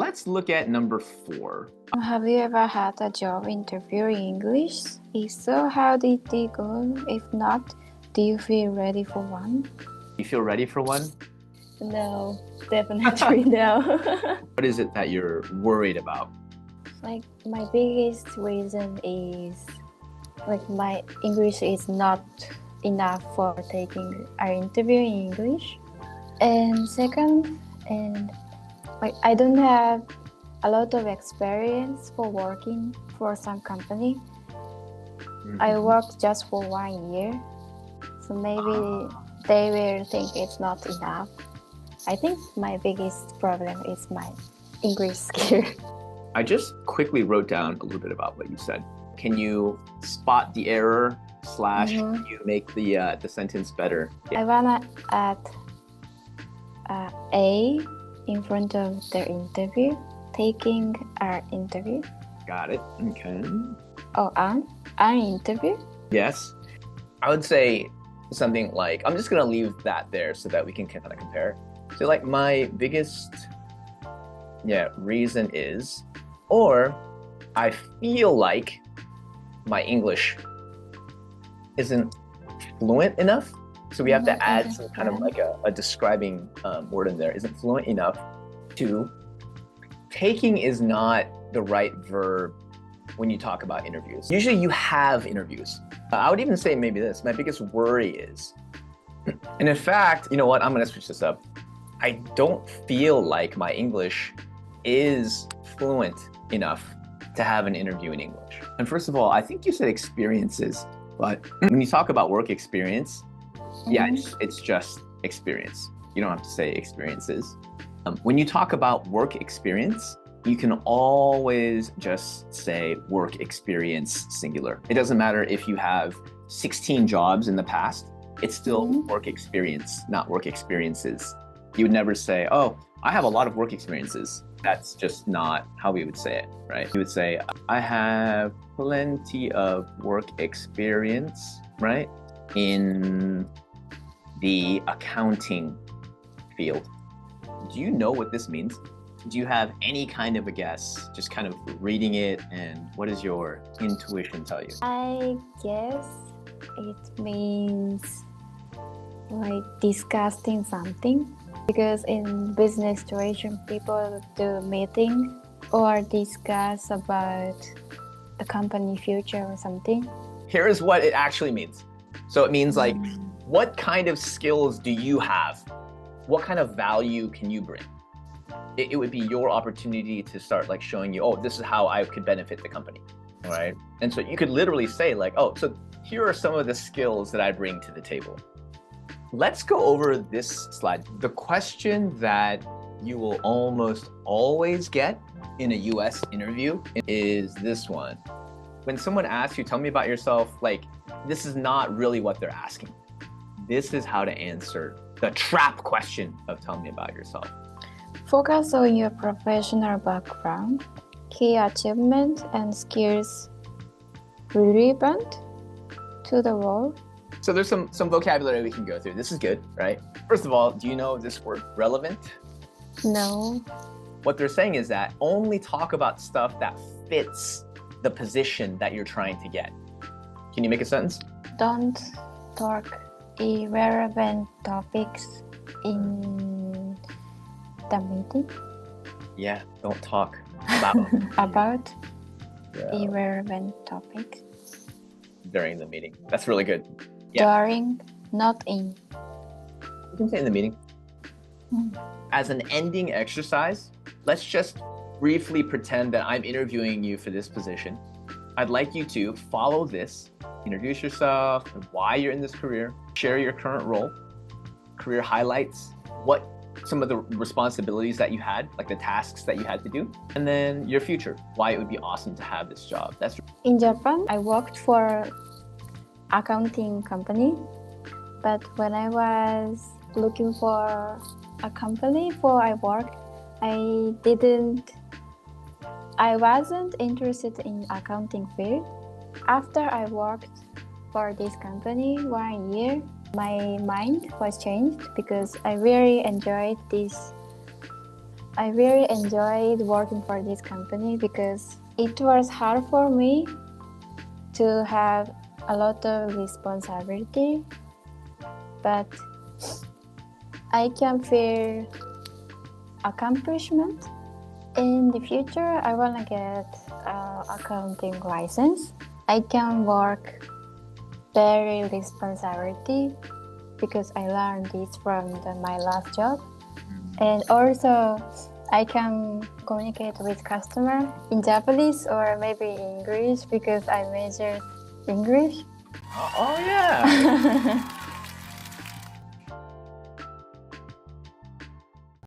let's look at number 4. Have you ever had a job interview in English? If so, how did it go? If not, do you feel ready for one? You feel ready for one? No, definitely no. What is it that you're worried about? Like, my biggest reason is my English is not enough for taking an interview in English. And second, I don't have a lot of experience for working for some company. I worked just for 1 year, so maybe they will think it's not enough. I think my biggest problem is my English skill. I just quickly wrote down a little bit about what you said. Can you spot the error / can you make the sentence better? I wanna add A in front of the interview, taking our interview. Got it. Okay. Oh, an interview? Yes. I would say something like, I'm just going to leave that there so that we can kind of compare. So like my biggest reason is, or I feel like my English isn't fluent enough. So we have to add some kind of like a describing word in there. Isn't fluent enough. 2, taking is not the right verb when you talk about interviews. Usually you have interviews. I would even say maybe this. My biggest worry is, and in fact, you know what? I'm going to switch this up. I don't feel like my English is fluent enough to have an interview in English. And first of all, I think you said experiences, but when you talk about work experience, it's just experience. You don't have to say experiences. When you talk about work experience, you can always just say work experience singular. It doesn't matter if you have 16 jobs in the past, it's still work experience, not work experiences. You would never say, oh, I have a lot of work experiences. That's just not how we would say it, right? You would say, I have plenty of work experience, right? In the accounting field. Do you know what this means? Do you have any kind of a guess? Just kind of reading it, and what does your intuition tell you? I guess it means like discussing something, because in business situation people do meeting or discuss about the company future or something. Here is what it actually means. So it means like, what kind of skills do you have? What kind of value can you bring? It would be your opportunity to start like showing you, oh, this is how I could benefit the company, all right? And so you could literally say like, oh, so here are some of the skills that I bring to the table. Let's go over this slide. The question that you will almost always get in a US interview is this one. When someone asks you, tell me about yourself, like, this is not really what they're asking. This is how to answer the trap question of tell me about yourself. Focus on your professional background, key achievements, and skills relevant to the role. So there's some vocabulary we can go through. This is good, right? First of all, do you know this word relevant? No. What they're saying is that only talk about stuff that fits the position that you're trying to get. Can you make a sentence? Don't talk irrelevant topics in the meeting. Yeah, don't talk about irrelevant topics during the meeting. That's really good. During, not in. You can say in the meeting. As an ending exercise, let's just briefly pretend that I'm interviewing you for this position. I'd like you to follow this, introduce yourself, why you're in this career, share your current role, career highlights, what some of the responsibilities that you had, like the tasks that you had to do, and then your future, why it would be awesome to have this job. That's in Japan, I worked for accounting company, but when I was looking for a company for I work, I wasn't interested in accounting field. After I worked for this company 1 year, my mind was changed because I really enjoyed this I really enjoyed working for this company because it was hard for me to have a lot of responsibility, but I can feel accomplishment. In the future, I want to get an accounting license. I can work very responsibility because I learned this from my last job. And also, I can communicate with customer in Japanese or maybe English because I majored English. Oh yeah.